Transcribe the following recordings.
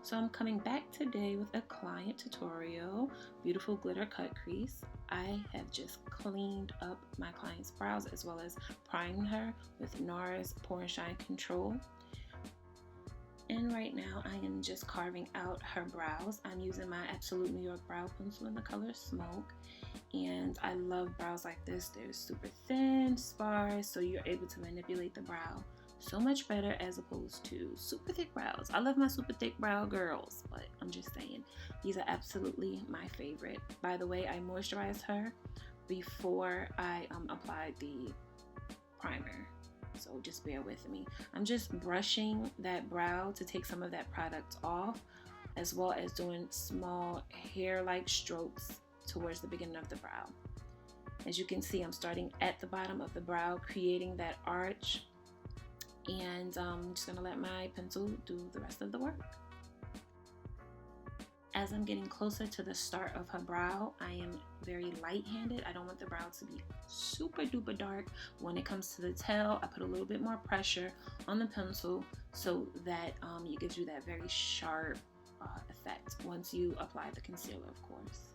So I'm coming back today with a client tutorial, beautiful glitter cut crease. I have just cleaned up my client's brows as well as primed her with NARS Pore and Shine Control. And right now I am just carving out her brows. I'm using my Absolute New York brow pencil in the color Smoke. And I love brows like this. They're super thin, sparse, so you're able to manipulate the brow so much better as opposed to super thick brows. I love my super thick brow girls, but I'm just saying, these are absolutely my favorite. By the way, I moisturized her before I applied the primer, so just bear with me. I'm just brushing that brow to take some of that product off, as well as doing small hair-like strokes towards the beginning of the brow. As you can see, I'm starting at the bottom of the brow, creating that arch, and I'm just gonna let my pencil do the rest of the work. As I'm getting closer to the start of her brow, I am very light-handed. I don't want the brow to be super duper dark. When it comes to the tail, I put a little bit more pressure on the pencil so that it gives you that very sharp effect once you apply the concealer, of course.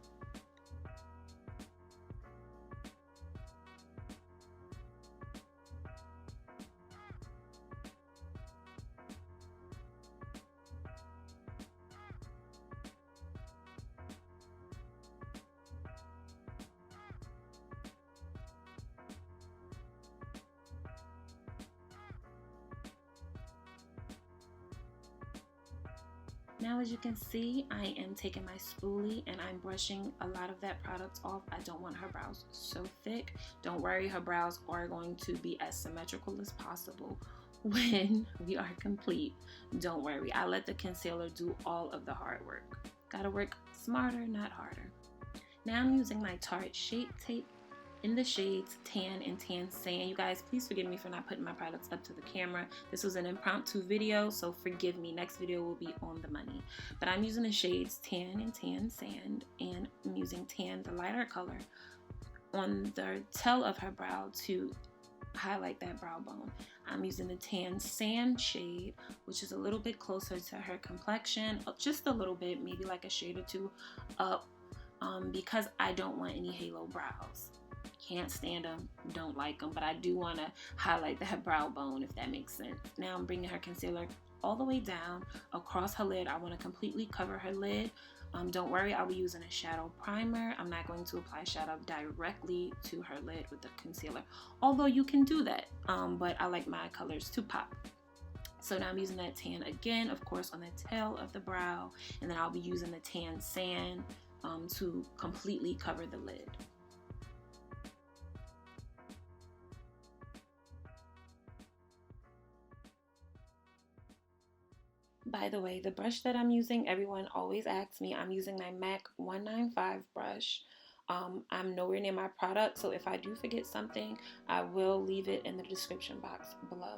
Now, as you can see, I am taking my spoolie and I'm brushing a lot of that product off. I don't want her brows so thick. Don't worry, her brows are going to be as symmetrical as possible when we are complete. Don't worry, I let the concealer do all of the hard work. Gotta work smarter, not harder. Now I'm using my Tarte Shape Tape in the shades Tan and Tan Sand. You guys, please forgive me for not putting my products up to the camera. This was an impromptu video, so forgive me. Next video will be on the money. But I'm using the shades Tan and Tan Sand, and I'm using Tan, the lighter color, on the tail of her brow to highlight that brow bone. I'm using the Tan Sand shade, which is a little bit closer to her complexion, just a little bit, maybe like a shade or two up, because I don't want any halo brows. Can't stand them, don't like them, but I do want to highlight that brow bone, if that makes sense. Now I'm bringing her concealer all the way down across her lid. I want to completely cover her lid. Don't worry, I'll be using a shadow primer. I'm not going to apply shadow directly to her lid with the concealer, although you can do that, but I like my colors to pop. So now I'm using that tan again, of course, on the tail of the brow, and then I'll be using the Tan Sand to completely cover the lid. By the way, the brush that I'm using, everyone always asks me, I'm using my MAC 195 brush. I'm nowhere near my product, so if I do forget something, I will leave it in the description box below.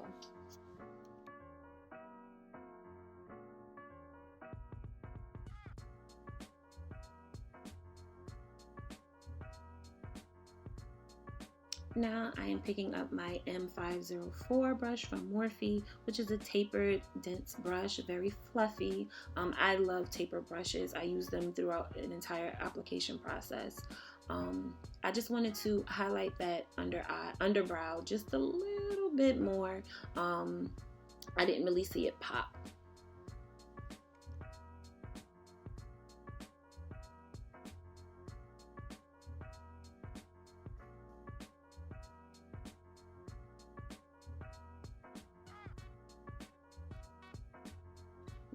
Now I am picking up my M504 brush from Morphe, which is a tapered, dense brush, very fluffy. I love taper brushes. I use them throughout an entire application process. I just wanted to highlight that underbrow just a little bit more. I didn't really see it pop.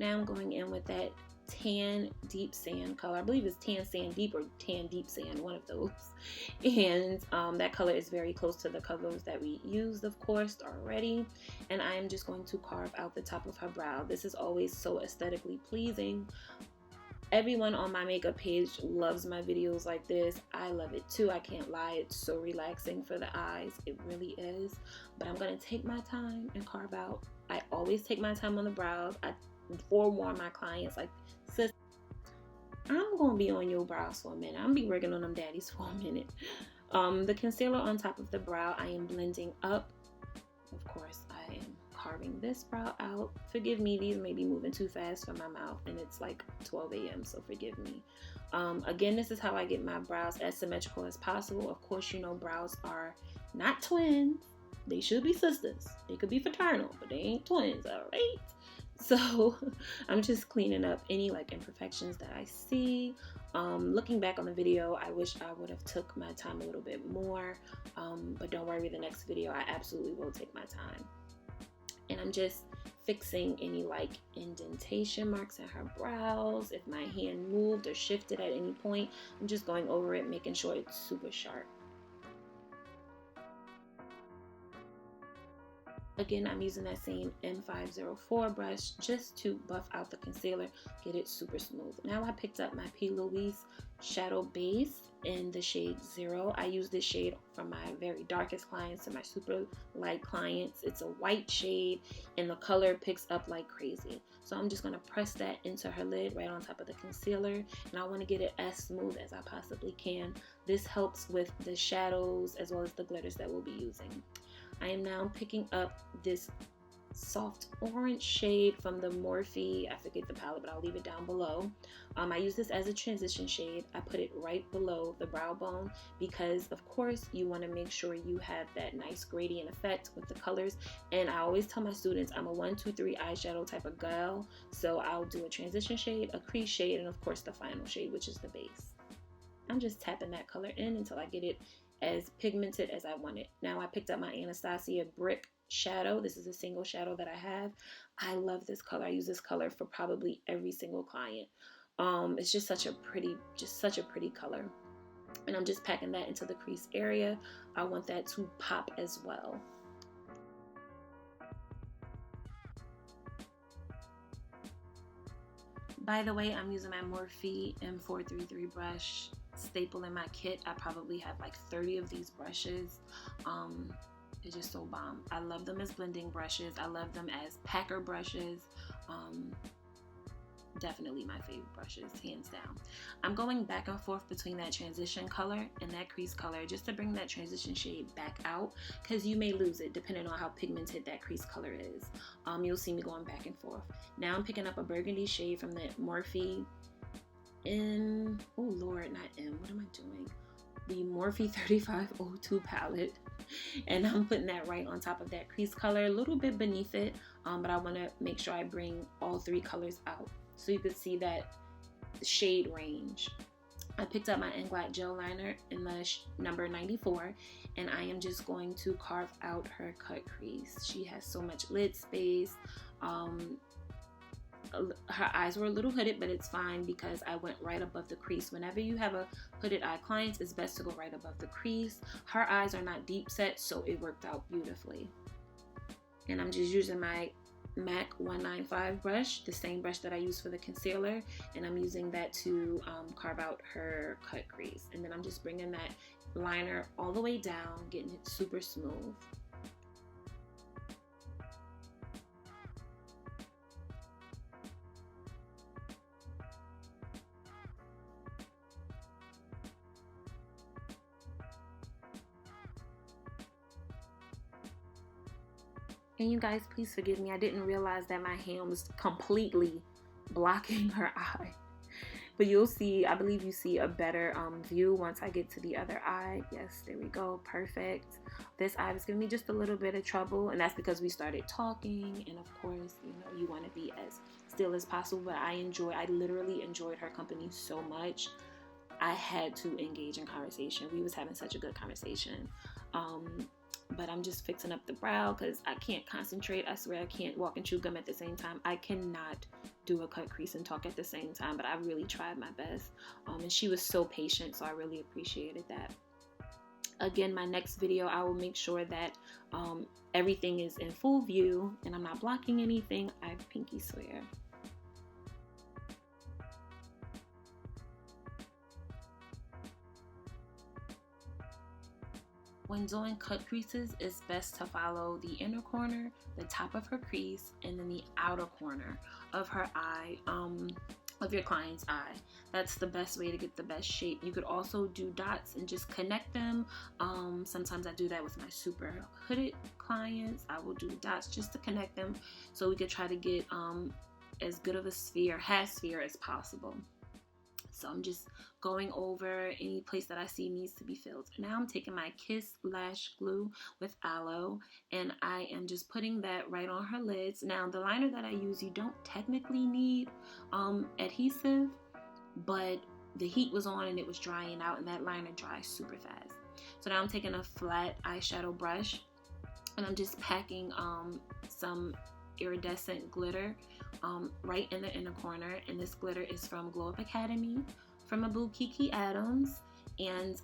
Now I'm going in with that Tan Deep Sand color. I believe it's Tan Sand Deep or Tan Deep Sand, one of those. And that color is very close to the colors that we used, of course, already. And I'm just going to carve out the top of her brow. This is always so aesthetically pleasing. Everyone on my makeup page loves my videos like this. I love it too. I can't lie. It's so relaxing for the eyes. It really is. But I'm going to take my time and carve out. I always take my time on the brows. I forewarn my clients, like, sis, I'm gonna be on your brows for a minute. I'm gonna be working on them daddies for a minute. The concealer on top of the brow, I am blending up. Of course, I am carving this brow out. Forgive me, these may be moving too fast for my mouth, and it's like 12 a.m., so forgive me. Again, this is how I get my brows as symmetrical as possible. Of course, you know brows are not twins. They should be sisters. They could be fraternal, but they ain't twins, all right? So I'm just cleaning up any like imperfections that I see. Looking back on the video, I wish I would have took my time a little bit more, but don't worry, the next video I absolutely will take my time. And I'm just fixing any like indentation marks in her brows. If my hand moved or shifted at any point, I'm just going over it, making sure it's super sharp. Again, I'm using that same M504 brush just to buff out the concealer, get it super smooth. Now I picked up my P. Louise shadow base in the shade 0. I use this shade from my very darkest clients to my super light clients. It's a white shade and the color picks up like crazy. So I'm just going to press that into her lid right on top of the concealer, and I want to get it as smooth as I possibly can. This helps with the shadows as well as the glitters that we'll be using. I am now picking up this soft orange shade from the Morphe. I forget the palette, but I'll leave it down below. I use this as a transition shade. I put it right below the brow bone because, of course, you want to make sure you have that nice gradient effect with the colors. And I always tell my students I'm a 1, 2, 3 eyeshadow type of girl. So I'll do a transition shade, a crease shade, and of course the final shade, which is the base. I'm just tapping that color in until I get it as pigmented as I want it. Now I picked up my Anastasia Brick shadow. This is a single shadow that I have. I love this color. I use this color for probably every single client. It's just such a pretty color. And I'm just packing that into the crease area. I want that to pop as well. By the way, I'm using my Morphe M433 brush, staple in my kit. I probably have like 30 of these brushes. They're just so bomb. I love them as blending brushes. I love them as packer brushes. Definitely my favorite brushes, hands down. I'm going back and forth between that transition color and that crease color just to bring that transition shade back out, because you may lose it depending on how pigmented that crease color is. You'll see me going back and forth. Now I'm picking up a burgundy shade from the Morphe M, oh Lord, not M, what am I doing? The Morphe 3502 palette, and I'm putting that right on top of that crease color, a little bit beneath it, but I want to make sure I bring all 3 colors out so you could see that shade range. I picked up my Inglot gel liner in the number 94, and I am just going to carve out her cut crease. She has so much lid space. Her eyes were a little hooded, but it's fine because I went right above the crease. Whenever you have a hooded eye client, it's best to go right above the crease. Her eyes are not deep set, so it worked out beautifully. And I'm just using my MAC 195 brush, the same brush that I use for the concealer, and I'm using that to carve out her cut crease. And then I'm just bringing that liner all the way down, getting it super smooth. And you guys, please forgive me. I didn't realize that my hand was completely blocking her eye. But you'll see, I believe you see a better view once I get to the other eye. Yes, there we go. Perfect. This eye was giving me just a little bit of trouble, and that's because we started talking. And of course, you know, you want to be as still as possible. But I literally enjoyed her company so much. I had to engage in conversation. We was having such a good conversation. But I'm just fixing up the brow because I can't concentrate. I swear I can't walk and chew gum at the same time. I cannot do a cut crease and talk at the same time, but I really tried my best. And she was so patient, so I really appreciated that. Again, my next video, I will make sure that everything is in full view and I'm not blocking anything. I pinky swear. When doing cut creases, it's best to follow the inner corner, the top of her crease, and then the outer corner of her eye. of your client's eye. That's the best way to get the best shape. You could also do dots and just connect them. Sometimes I do that with my super hooded clients. I will do dots just to connect them so we could try to get as good of a sphere, half sphere as possible. So I'm just going over any place that I see needs to be filled. Now I'm taking my Kiss Lash Glue with Aloe, and I am just putting that right on her lids. Now the liner that I use, you don't technically need adhesive, but the heat was on and it was drying out, and that liner dries super fast. So now I'm taking a flat eyeshadow brush, and I'm just packing some iridescent glitter right in the inner corner, and this glitter is from Glow Up Academy from my boo Kiki Adams, and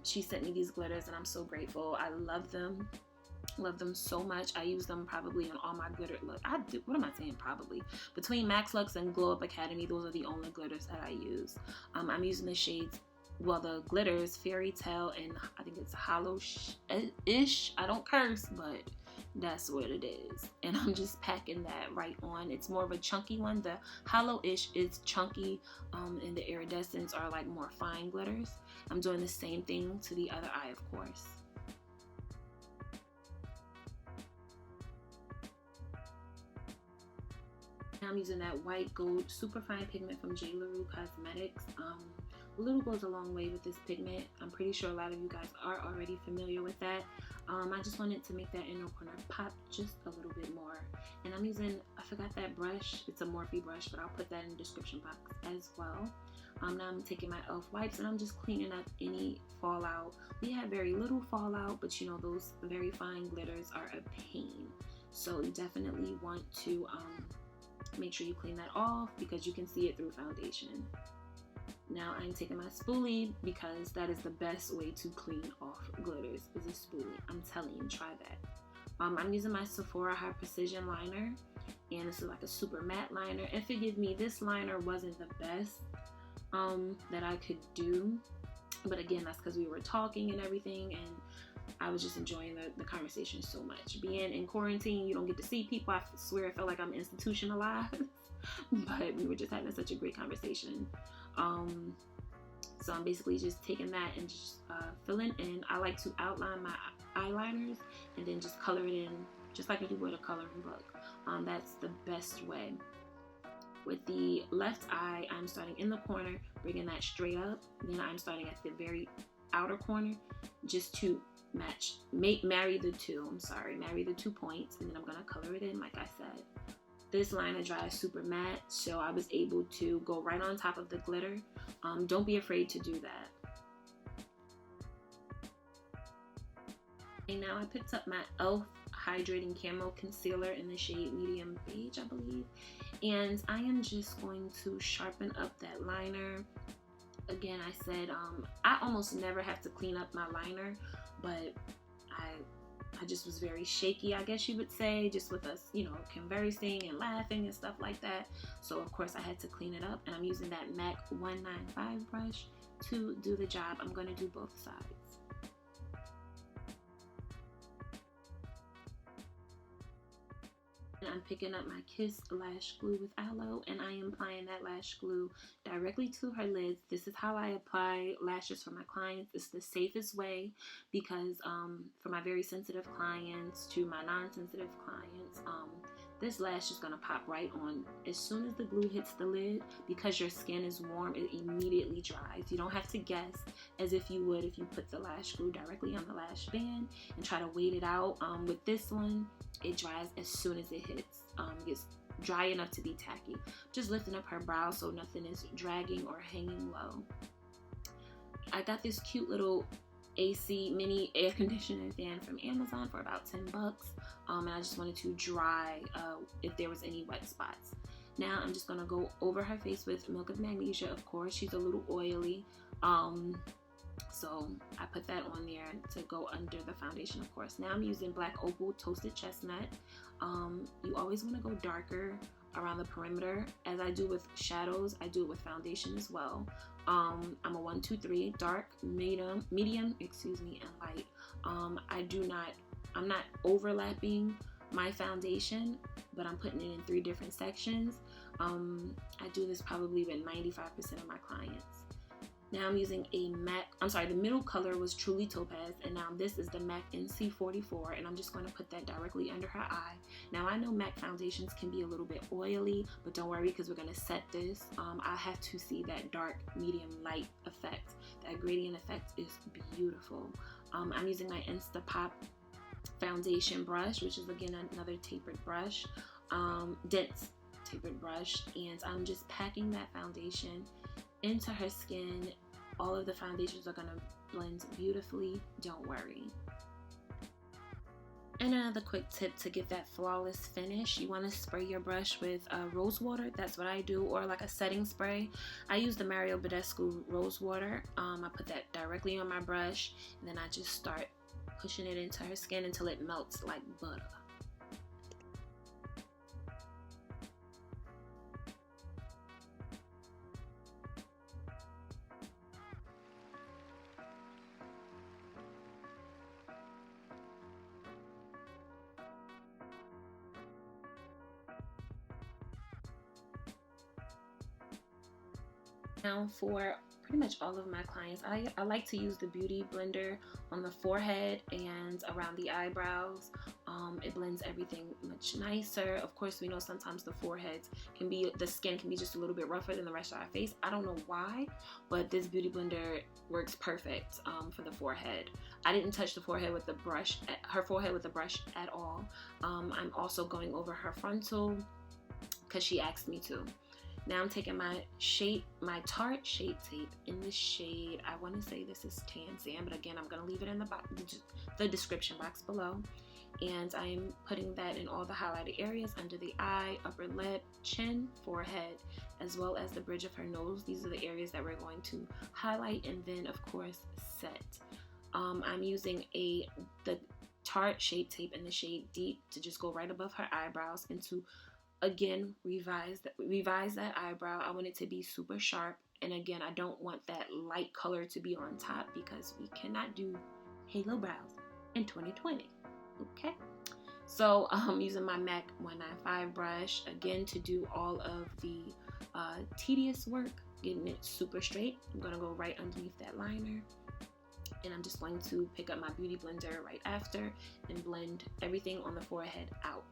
she sent me these glitters and I'm so grateful. I love them so much. I use them probably on all my glitter. Look, what am I saying? Probably between Max Lux and Glow Up Academy, those are the only glitters that I use. I'm using the shades, well, the glitters, Fairytale, and I think it's Holosh-ish. I don't curse, but that's what it is. And I'm just packing that right on. It's more of a chunky one. The Hollow-ish is chunky, and the iridescents are like more fine glitters. I'm doing the same thing to the other eye, of course. Now I'm using that white gold super fine pigment from JlarueCosmetics. A little goes a long way with this pigment. I'm pretty sure a lot of you guys are already familiar with that. I just wanted to make that inner corner pop just a little bit more. And I'm using, I forgot that brush. It's a Morphe brush, but I'll put that in the description box as well. Now I'm taking my e.l.f. wipes and I'm just cleaning up any fallout. We have very little fallout, but you know, those very fine glitters are a pain. So you definitely want to make sure you clean that off because you can see it through foundation. Now I'm taking my spoolie because that is the best way to clean off glitters, is a spoolie. I'm telling you, try that. I'm using my Sephora High Precision liner, and this is like a super matte liner. And forgive me, this liner wasn't the best that I could do, but again, that's because we were talking and everything, and I was just enjoying the conversation so much. Being in quarantine, you don't get to see people. I swear I felt like I'm institutionalized, but we were just having such a great conversation. So I'm basically just taking that and just filling in. I like to outline my eyeliners and then just color it in just like you would a coloring book. That's the best way. With the left eye, I'm starting in the corner, bringing that straight up. Then I'm starting at the very outer corner just to marry the two points, and then I'm gonna color it in like I said. This liner dries super matte, so I was able to go right on top of the glitter. Don't be afraid to do that. And now I picked up my e.l.f. Hydrating Camo Concealer in the shade Medium Beige, I believe. And I am just going to sharpen up that liner. Again, I said I almost never have to clean up my liner, but I just was very shaky, I guess you would say, just with us, you know, conversing and laughing and stuff like that. So of course I had to clean it up, and I'm using that MAC 195 brush to do the job. I'm going to do both sides. And I'm picking up my Kiss Lash Glue with Aloe, and I am applying that lash glue directly to her lids. This is how I apply lashes for my clients. It's the safest way because for my very sensitive clients to my non-sensitive clients, this lash is going to pop right on. As soon as the glue hits the lid, because your skin is warm, it immediately dries. You don't have to guess as if you would if you put the lash glue directly on the lash band and try to wait it out. With this one, it dries as soon as it hits. It gets dry enough to be tacky. Just lifting up her brow so nothing is dragging or hanging low. I got this cute little AC mini air conditioner fan from Amazon for about 10 bucks. And I just wanted to dry if there was any wet spots. Now I'm just gonna go over her face with Milk of Magnesia. Of course, she's a little oily. So I put that on there to go under the foundation, of course. Now I'm using Black Opal Toasted Chestnut. You always want to go darker around the perimeter. As I do with shadows, I do it with foundation as well. I'm a 1, 2, 3, dark, medium, and light. I'm not overlapping my foundation, but I'm putting it in 3 different sections. I do this probably with 95% of my clients. Now I'm using a MAC, the middle color was Truly Topaz, and now this is the MAC NC44, and I'm just going to put that directly under her eye. Now I know MAC foundations can be a little bit oily, but don't worry because we're going to set this. I have to see that dark, medium, light effect. That gradient effect is beautiful. I'm using my Instapop foundation brush, which is again another tapered brush, dense tapered brush, and I'm just packing that foundation into her skin. All of the foundations are going to blend beautifully, don't worry. And another quick tip to get that flawless finish, you want to spray your brush with rose water. That's what I do, or like a setting spray. I use the Mario Badescu rose water. I put that directly on my brush, and then I just start pushing it into her skin until it melts like butter. Now for pretty much all of my clients, I like to use the Beauty Blender on the forehead and around the eyebrows. It blends everything much nicer. Of course, we know sometimes the skin can be just a little bit rougher than the rest of our face. I don't know why, but this Beauty Blender works perfect for the forehead. I didn't touch the forehead with the brush, her forehead with the brush at all. I'm also going over her frontal because she asked me to. Now I'm taking my Tarte Shape Tape in the shade, I want to say this is Tan Sand, but again, I'm going to leave it in the description box below. And I'm putting that in all the highlighted areas under the eye, upper lip, chin, forehead, as well as the bridge of her nose. These are the areas that we're going to highlight and then, of course, set. I'm using the Tarte Shape Tape in the shade Deep to just go right above her eyebrows and to again revise that eyebrow. I want it to be super sharp, and again, I don't want that light color to be on top because we cannot do halo brows in 2020. Okay, so I'm using my MAC 195 brush again to do all of the tedious work, getting it super straight. I'm gonna go right underneath that liner, and I'm just going to pick up my Beauty Blender right after and blend everything on the forehead out.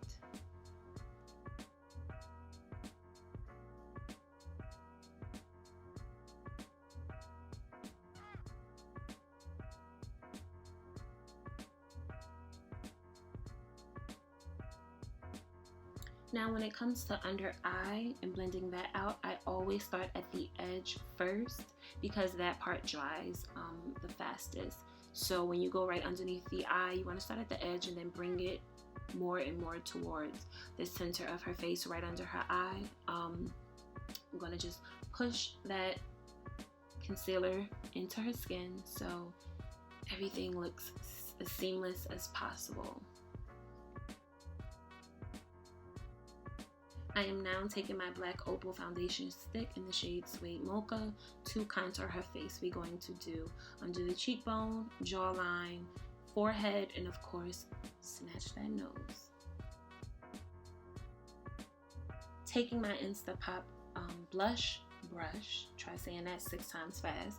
Now when it comes to under eye and blending that out, I always start at the edge first because that part dries the fastest. So when you go right underneath the eye, you want to start at the edge and then bring it more and more towards the center of her face, right under her eye. I'm going to just push that concealer into her skin so everything looks as seamless as possible. I am now taking my black Opal foundation stick in the shade Suede Mocha to contour her face. We're going to do under the cheekbone, jawline, forehead, and of course, snatch that nose. Taking my Instapop blush brush, try saying that 6 times fast,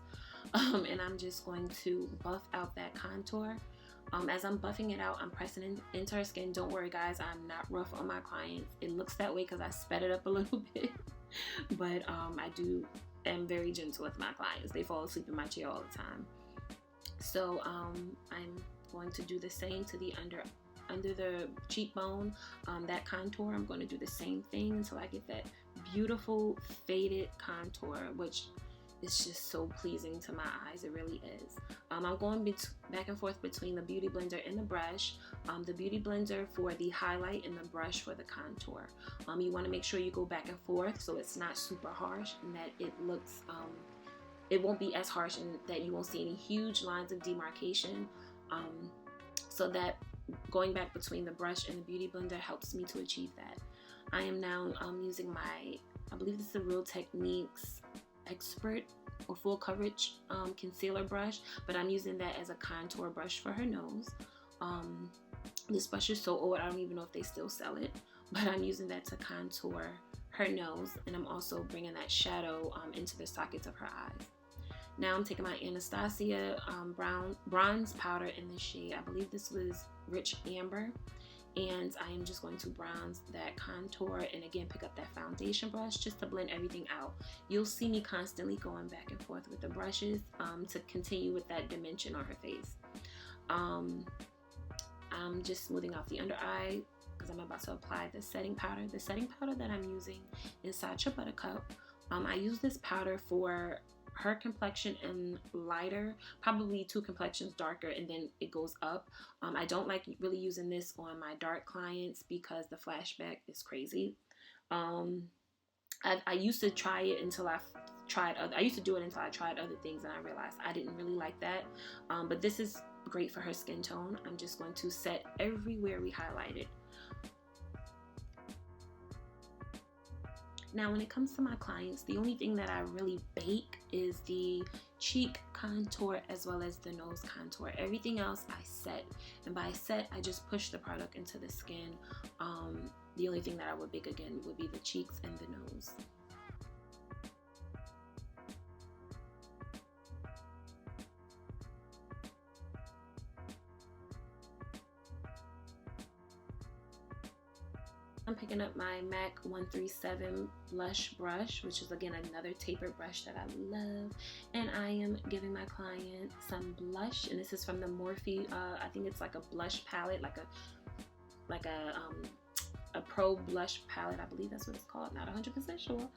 and I'm just going to buff out that contour. As I'm buffing it out, I'm pressing it into her skin. Don't worry guys, I'm not rough on my clients. It looks that way because I sped it up a little bit, but am very gentle with my clients. They fall asleep in my chair all the time. So I'm going to do the same to the under the cheekbone, that contour. I'm going to do the same thing until I get that beautiful faded contour, which it's just so pleasing to my eyes. It really is. I'm going back and forth between the Beauty Blender and the brush. The Beauty Blender for the highlight and the brush for the contour. You want to make sure you go back and forth so it's not super harsh and that it looks, it won't be as harsh and that you won't see any huge lines of demarcation. So that going back between the brush and the Beauty Blender helps me to achieve that. I am now using my, I believe this is the Real Techniques Expert or full coverage concealer brush, but I'm using that as a contour brush for her nose. This brush is so old, I don't even know if they still sell it, but I'm using that to contour her nose, and I'm also bringing that shadow into the sockets of her eyes. Now I'm taking my Anastasia bronze powder in this shade. I believe this was Rich Amber. And I am just going to bronze that contour and again pick up that foundation brush just to blend everything out. You'll see me constantly going back and forth with the brushes to continue with that dimension on her face. I'm just smoothing out the under eye because I'm about to apply the setting powder. The setting powder that I'm using is Sacha Buttercup. I use this powder for her complexion and lighter, probably 2 complexions darker, and then it goes up. I don't like really using this on my dark clients because the flashback is crazy. I used to try it until I used to do it until I tried other things and I realized I didn't really like that. But this is great for her skin tone. I'm just going to set everywhere we highlighted. Now, when it comes to my clients, the only thing that I really bake is the cheek contour as well as the nose contour. Everything else I set, and by set, I just push the product into the skin. The only thing that I would bake again would be the cheeks and the nose. I'm picking up my MAC 137 blush brush, which is again another tapered brush that I love, and I am giving my client some blush, and this is from the Morphe. I think it's like a blush palette, like a pro blush palette. I believe that's what it's called. Not 100% sure,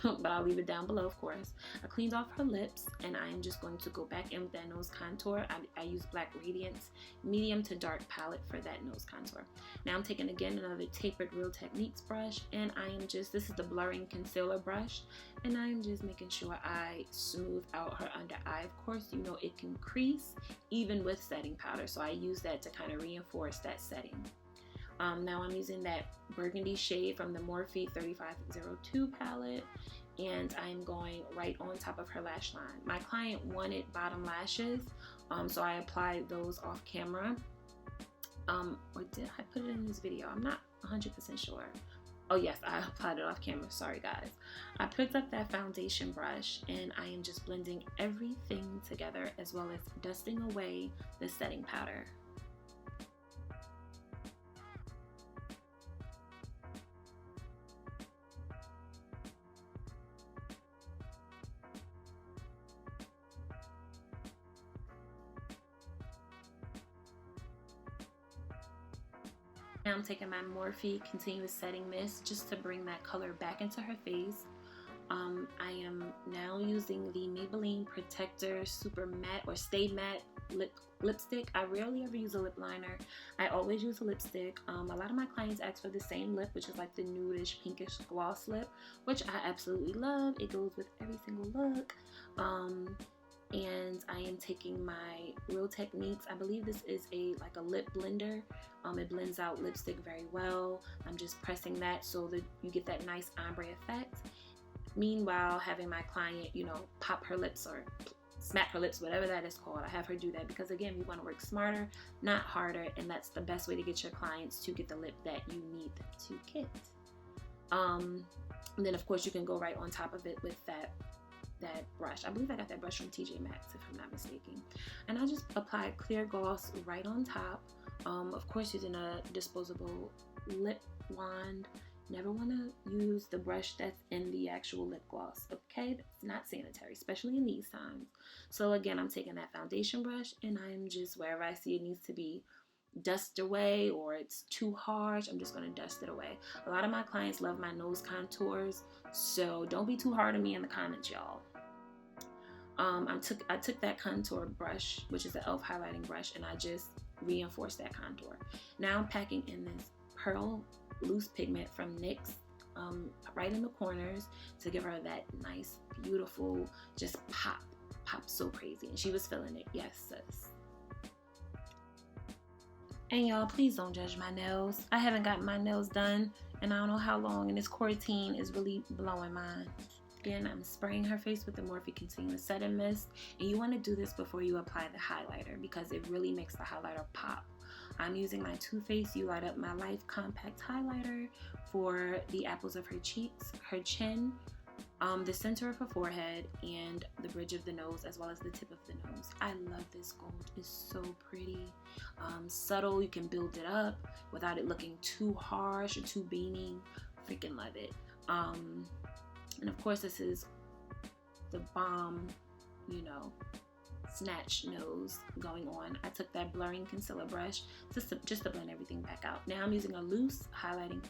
but I'll leave it down below, of course. I cleaned off her lips, and I am just going to go back in with that nose contour. I use Black Radiance medium to dark palette for that nose contour. Now I'm taking again another tapered Real Techniques brush, and I am just, this is the blurring concealer brush, and I am just making sure I smooth out her under eye. Of course, you know it can crease even with setting powder, so I use that to kind of reinforce that setting. Now I'm using that burgundy shade from the Morphe 3502 palette, and I'm going right on top of her lash line. My client wanted bottom lashes, so I applied those off camera. Or did I put it in this video? I'm not 100% sure. Oh yes, I applied it off camera. Sorry guys. I picked up that foundation brush, and I am just blending everything together as well as dusting away the setting powder. Now I'm taking my Morphe Continuous Setting Mist just to bring that color back into her face. I am now using the Maybelline Protector Super Matte or Stay Matte lipstick. I rarely ever use a lip liner. I always use a lipstick. A lot of my clients ask for the same lip, which is like the nudish pinkish gloss lip, which I absolutely love. It goes with every single look. And I am taking my Real Techniques. I believe this is like a lip blender. It blends out lipstick very well. I'm just pressing that so that you get that nice ombre effect. Meanwhile, having my client, you know, pop her lips or smack her lips, whatever that is called. I have her do that because again, we want to work smarter, not harder, and that's the best way to get your clients to get the lip that you need them to get. And then of course you can go right on top of it with that brush. I believe I got that brush from TJ Maxx if I'm not mistaken. And I just applied clear gloss right on top. Of course using a disposable lip wand. Never want to use the brush that's in the actual lip gloss, okay? That's not sanitary, especially in these times. So again, I'm taking that foundation brush and I'm just, wherever I see it needs to be dust away or it's too harsh, I'm just going to dust it away. A lot of my clients love my nose contours, so don't be too hard on me in the comments, y'all. I took that contour brush, which is the e.l.f. highlighting brush, and I just reinforced that contour. Now I'm packing in this Pearl Loose Pigment from NYX right in the corners to give her that nice, beautiful, just pop so crazy. And she was feeling it. Yes, sis. And y'all, please don't judge my nails. I haven't gotten my nails done and I don't know how long, and this quarantine is really blowing mine. Again, I'm spraying her face with the Morphe Continuous Setting Mist, and you want to do this before you apply the highlighter because it really makes the highlighter pop. I'm using my Too Faced You Light Up My Life Compact Highlighter for the apples of her cheeks, her chin, the center of her forehead, and the bridge of the nose, as well as the tip of the nose. I love this gold. It's so pretty. Subtle. You can build it up without it looking too harsh or too beaming. Freaking love it. And of course, this is the bomb, you know, snatch nose going on. I took that blurring concealer brush just to blend everything back out. Now I'm using a loose highlighter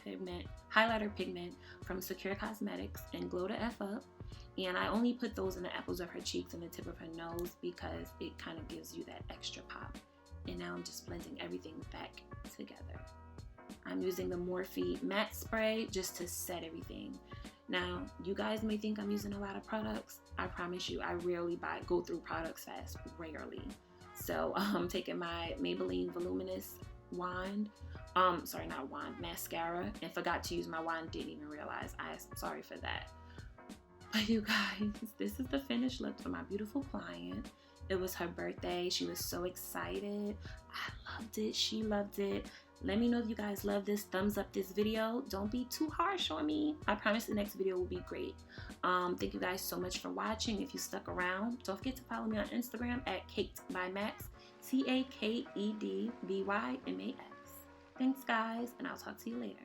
pigment from Secure Cosmetics and Glow to F Up, and I only put those in the apples of her cheeks and the tip of her nose because it kind of gives you that extra pop. And now I'm just blending everything back together. I'm using the Morphe matte spray just to set everything. Now, you guys may think I'm using a lot of products. I promise you, I rarely go through products fast, rarely. So I'm taking my Maybelline Voluminous wand, mascara, and forgot to use my wand, didn't even realize. I'm sorry for that. But you guys, this is the finished look for my beautiful client. It was her birthday. She was so excited. I loved it. She loved it. Let me know if you guys love this. Thumbs up this video. Don't be too harsh on me. I promise the next video will be great. Thank you guys so much for watching. If you stuck around, don't forget to follow me on Instagram at Caked by Max, CAKEDBYMAX. Thanks guys, and I'll talk to you later.